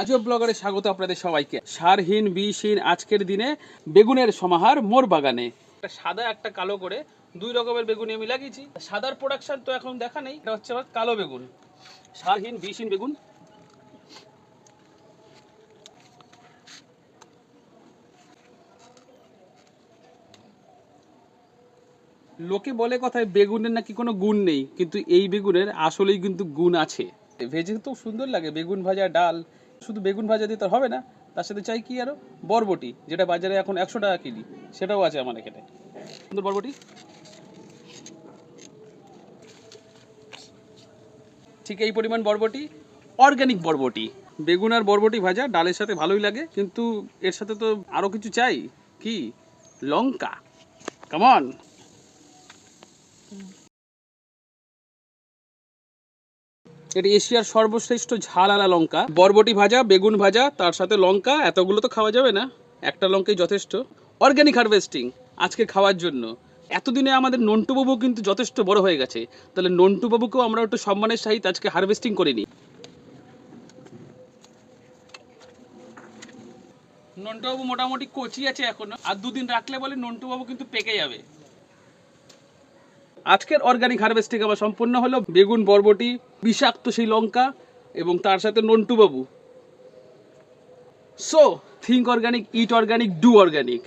আজব ব্লগারে স্বাগত আপনাদের সবাইকে। সারহীন বিষহীন আজকের দিনে বেগুনের সমাহার মোর বাগানে। একটা সাদা একটা কালো করে দুই রকমের বেগুন আমি লাগিয়েছি। সাদার প্রোডাকশন তো এখন দেখা নেই, এটা হচ্ছে আমার কালো বেগুন, সারহীন বিষহীন বেগুন। লোকে বলে কথায় বেগুনের নাকি কোনো গুণ নেই, কিন্তু এই বেগুনের আসলেই কিন্তু গুণ আছে। ভেজে তো সুন্দর লাগে, বেগুন ভাজা ডাল। শুধু বেগুন ভাজা দিয়ে তো হবে না, তার সাথে চাই কি আরো বরবটি, যেটা বাজারে এখন 100 টাকা কেজি, সেটাও আছে আমার এখানে। সুন্দর বরবটি, ঠিক এই পরিমাণ বরবটি, অর্গানিক বরবটি। বেগুন আর বরবটি ভাজা ডালের সাথে ভালোই লাগে, কিন্তু এর সাথে তো আরো কিছু চাই। কি? লঙ্কা। কামন। এটি এশিয়ার সর্বশ্রেষ্ঠ ঝাল লঙ্কা। বরবটি ভাজা, বেগুন ভাজা, তার সাথে লঙ্কা, এতগুলো তো খাওয়া যাবে না, একটা লঙ্কাই যথেষ্ট। অর্গানিক হারভেস্টিং আজকে খাওয়ার জন্য। এতদিনে আমাদের নন্টু বাবু কিন্তু যথেষ্ট বড় হয়ে গেছে, তাহলে নন্টু বাবুকেও আমরা একটু সম্মানের সহিত আজকে হারভেস্টিং করে নিই। নন্টু বাবু মোটামুটি কচি আছে এখনো, আর দুদিন রাখলে বলে নন্টু বাবু কিন্তু পেকে যাবে। আজকের অর্গানিক হারভেস্টিং আমার সম্পূর্ণ হলো বেগুন, বরবটি, বিষাক্ত সেই লঙ্কা এবং তার সাথে নন্টু বাবু। So think organic, it organic, do organic.